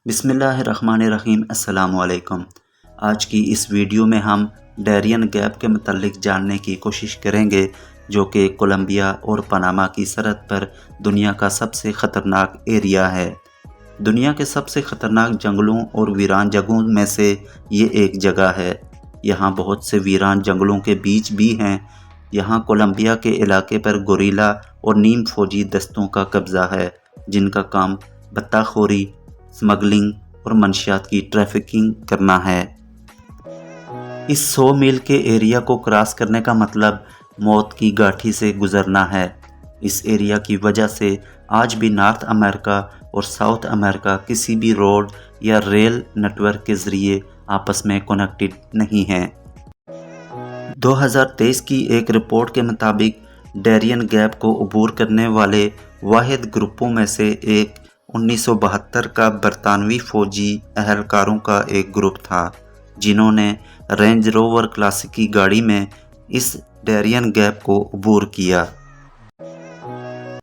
بسم اللہ الرحمن الرحیم۔ السلام علیکم۔ آج کی اس ویڈیو میں ہم ڈیرین گیپ کے متعلق جاننے کی کوشش کریں گے، جو کہ کولمبیا اور پاناما کی سرحد پر دنیا کا سب سے خطرناک ایریا ہے۔ دنیا کے سب سے خطرناک جنگلوں اور ویران جگہوں میں سے یہ ایک جگہ ہے۔ یہاں بہت سے ویران جنگلوں کے بیچ بھی ہیں۔ یہاں کولمبیا کے علاقے پر گوریلا اور نیم فوجی دستوں کا قبضہ ہے، جن کا کام بطخ خوری، سمگلنگ اور منشیات کی ٹریفکنگ کرنا ہے۔ اس 100 میل کے ایریا کو کراس کرنے کا مطلب موت کی گھاٹی سے گزرنا ہے۔ اس ایریا کی وجہ سے آج بھی نارتھ امریکہ اور ساؤتھ امریکہ کسی بھی روڈ یا ریل نیٹ ورک کے ذریعے آپس میں کنیکٹڈ نہیں ہیں۔ 2023 کی ایک رپورٹ کے مطابق ڈیرین گیپ کو عبور کرنے والے واحد گروپوں میں سے ایک 1972 کا برطانوی فوجی اہلکاروں کا ایک گروپ تھا، جنہوں نے رینج روور کلاسک کی گاڑی میں اس ڈیرین گیپ کو عبور کیا۔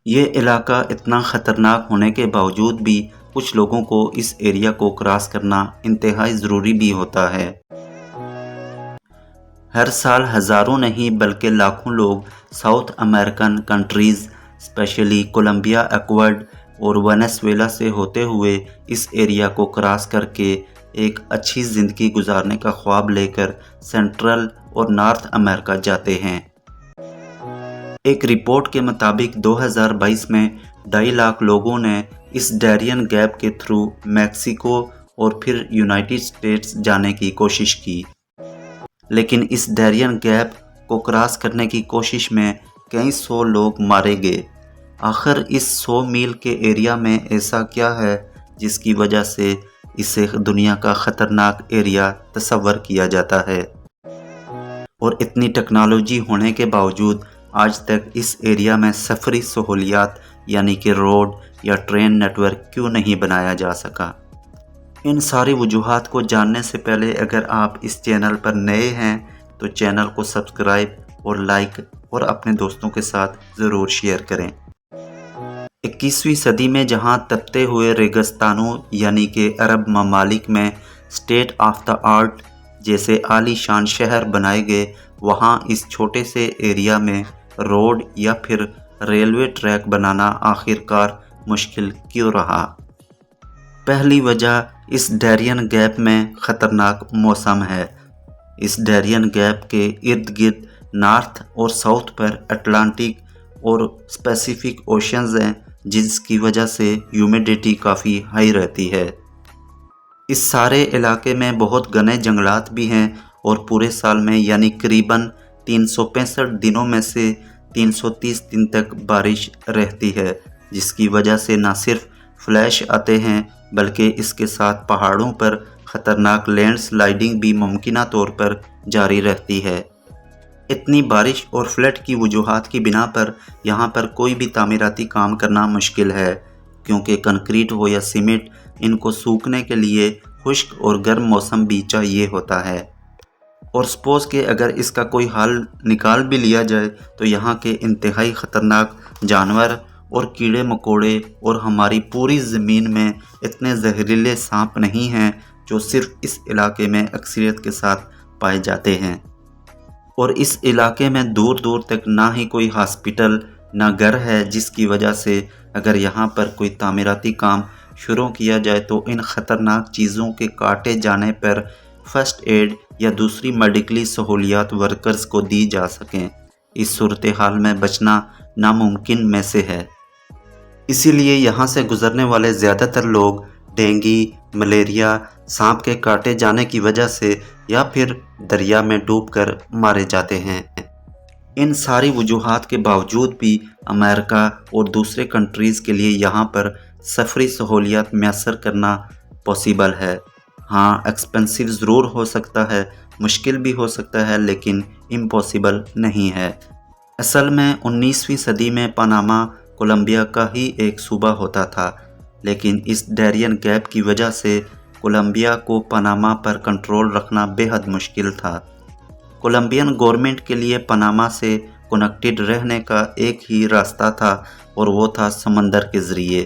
یہ علاقہ اتنا خطرناک ہونے کے باوجود بھی کچھ لوگوں کو اس ایریا کو کراس کرنا انتہائی ضروری بھی ہوتا ہے۔ ہر سال ہزاروں نہیں بلکہ لاکھوں لوگ South American countries, specially Colombia, Ecuador اور وینزویلا سے ہوتے ہوئے اس ایریا کو کراس کر کے ایک اچھی زندگی گزارنے کا خواب لے کر سینٹرل اور نارتھ امریکہ جاتے ہیں۔ ایک رپورٹ کے مطابق 2022 میں 2.5 لاکھ لوگوں نے اس ڈیرین گیپ کے تھرو میکسیکو اور پھر یونائٹڈ اسٹیٹس جانے کی کوشش کی، لیکن اس ڈیرین گیپ کو کراس کرنے کی کوشش میں کئی سو لوگ مارے گئے۔ آخر اس 100 میل کے ایریا میں ایسا کیا ہے جس کی وجہ سے اسے دنیا کا خطرناک ایریا تصور کیا جاتا ہے؟ اور اتنی ٹیکنالوجی ہونے کے باوجود آج تک اس ایریا میں سفری سہولیات یعنی کہ روڈ یا ٹرین نیٹ ورک کیوں نہیں بنایا جا سکا؟ ان ساری وجوہات کو جاننے سے پہلے اگر آپ اس چینل پر نئے ہیں تو چینل کو سبسکرائب اور لائک اور اپنے دوستوں کے ساتھ ضرور شیئر کریں۔ 21ویں صدی میں جہاں تپتے ہوئے ریگستانوں یعنی کہ عرب ممالک میں اسٹیٹ آف دا آرٹ جیسے عالی شان شہر بنائے گئے، وہاں اس چھوٹے سے ایریا میں روڈ یا پھر ریلوے ٹریک بنانا آخرکار مشکل کیوں رہا؟ پہلی وجہ اس ڈیرین گیپ میں خطرناک موسم ہے۔ اس ڈیرین گیپ کے ارد گرد نارتھ اور ساؤتھ پر اٹلانٹک اور پیسیفک اوشنز ہیں، جس کی وجہ سے ہیومیڈیٹی کافی ہائی رہتی ہے۔ اس سارے علاقے میں بہت گھنے جنگلات بھی ہیں اور پورے سال میں یعنی قریباً 365 دنوں میں سے 330 دن تک بارش رہتی ہے، جس کی وجہ سے نہ صرف فلیش آتے ہیں بلکہ اس کے ساتھ پہاڑوں پر خطرناک لینڈ سلائڈنگ بھی ممکنہ طور پر جاری رہتی ہے۔ اتنی بارش اور فلڈ کی وجوہات کی بنا پر یہاں پر کوئی بھی تعمیراتی کام کرنا مشکل ہے، کیونکہ کنکریٹ ہو یا سیمنٹ، ان کو سوکھنے کے لیے خشک اور گرم موسم بھی چاہیے ہوتا ہے۔ اور سپوز کہ اگر اس کا کوئی حل نکال بھی لیا جائے تو یہاں کے انتہائی خطرناک جانور اور کیڑے مکوڑے اور ہماری پوری زمین میں اتنے زہریلے سانپ نہیں ہیں جو صرف اس علاقے میں اکثریت کے ساتھ پائے جاتے ہیں۔ اور اس علاقے میں دور دور تک نہ ہی کوئی ہاسپٹل نہ گھر ہے، جس کی وجہ سے اگر یہاں پر کوئی تعمیراتی کام شروع کیا جائے تو ان خطرناک چیزوں کے کاٹے جانے پر فرسٹ ایڈ یا دوسری میڈیکلی سہولیات ورکرز کو دی جا سکیں۔ اس صورتحال میں بچنا ناممکن میں سے ہے۔ اسی لیے یہاں سے گزرنے والے زیادہ تر لوگ ڈینگی، ملیریا، سانپ کے کاٹے جانے کی وجہ سے یا پھر دریا میں ڈوب کر مارے جاتے ہیں۔ ان ساری وجوہات کے باوجود بھی امریکہ اور دوسرے کنٹریز کے لیے یہاں پر سفری سہولیات میسر کرنا پاسبل ہے۔ ہاں، ایکسپینسو ضرور ہو سکتا ہے، مشکل بھی ہو سکتا ہے، لیکن امپاسبل نہیں ہے۔ اصل میں 19ویں صدی میں پاناما کولمبیا کا ہی ایک صوبہ ہوتا تھا، لیکن اس ڈیرین گیپ کی وجہ سے کولمبیا کو پاناما پر کنٹرول رکھنا بے حد مشکل تھا۔ کولمبین گورنمنٹ کے لیے پاناما سے کنیکٹڈ رہنے کا ایک ہی راستہ تھا اور وہ تھا سمندر کے ذریعے۔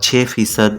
6%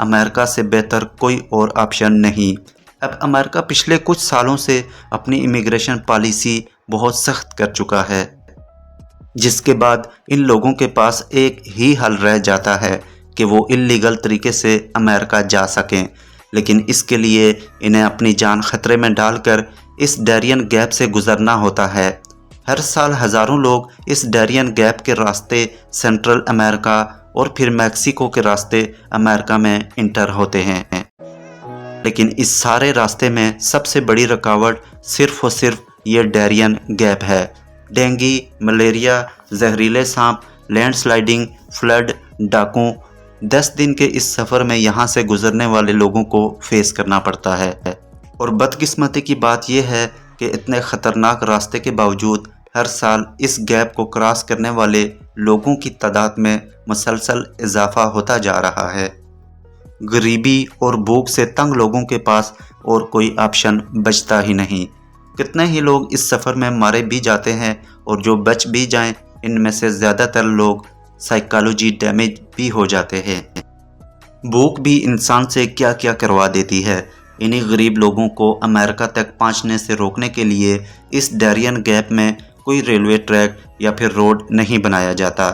امریکہ سے بہتر کوئی اور آپشن نہیں۔ اب امریکہ پچھلے کچھ سالوں سے اپنی امیگریشن پالیسی بہت سخت کر چکا ہے، جس کے بعد ان لوگوں کے پاس ایک ہی حل رہ جاتا ہے کہ وہ اللیگل طریقے سے امریکہ جا سکیں، لیکن اس کے لیے انہیں اپنی جان خطرے میں ڈال کر اس ڈیرین گیپ سے گزرنا ہوتا ہے۔ ہر سال ہزاروں لوگ اس ڈیرین گیپ کے راستے سینٹرل امریکہ اور پھر میکسیکو کے راستے امریکہ میں انٹر ہوتے ہیں، لیکن اس سارے راستے میں سب سے بڑی رکاوٹ صرف اور صرف یہ ڈیرین گیپ ہے۔ ڈینگی، ملیریا، زہریلے سانپ، لینڈ سلائیڈنگ، فلڈ، ڈاکوں، 10 دن کے اس سفر میں یہاں سے گزرنے والے لوگوں کو فیس کرنا پڑتا ہے۔ اور بدقسمتی کی بات یہ ہے کہ اتنے خطرناک راستے کے باوجود ہر سال اس گیپ کو کراس کرنے والے لوگوں کی تعداد میں مسلسل اضافہ ہوتا جا رہا ہے۔ غریبی اور بھوک سے تنگ لوگوں کے پاس اور کوئی آپشن بچتا ہی نہیں۔ کتنے ہی لوگ اس سفر میں مارے بھی جاتے ہیں، اور جو بچ بھی جائیں ان میں سے زیادہ تر لوگ سائیکالوجی ڈیمیج بھی ہو جاتے ہیں۔ بھوک بھی انسان سے کیا کیا کروا دیتی ہے۔ انہی غریب لوگوں کو امریکہ تک پہنچنے سے روکنے کے لیے اس ڈیرین گیپ میں کوئی ریلوے ٹریک یا پھر روڈ نہیں بنایا جاتا،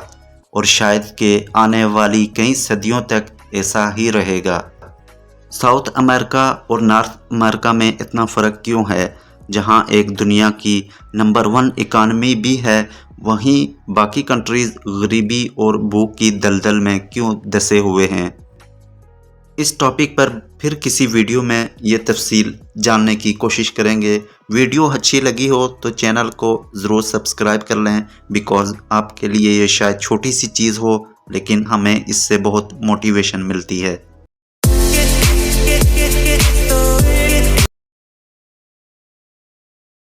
اور شاید کہ آنے والی کئی صدیوں تک ایسا ہی رہے گا۔ ساؤتھ امریکہ اور نارتھ امریکہ میں اتنا فرق کیوں ہے؟ جہاں ایک دنیا کی نمبر 1 اکانومی بھی ہے، وہیں باقی کنٹریز غریبی اور بھوک کی دلدل میں کیوں دسے ہوئے ہیں؟ اس ٹاپک پر پھر کسی ویڈیو میں یہ تفصیل جاننے کی کوشش کریں گے۔ ویڈیو اچھی لگی ہو تو چینل کو ضرور سبسکرائب کر لیں، بیکاز آپ کے لیے یہ شاید چھوٹی سی چیز ہو، لیکن ہمیں اس سے بہت موٹیویشن ملتی ہے۔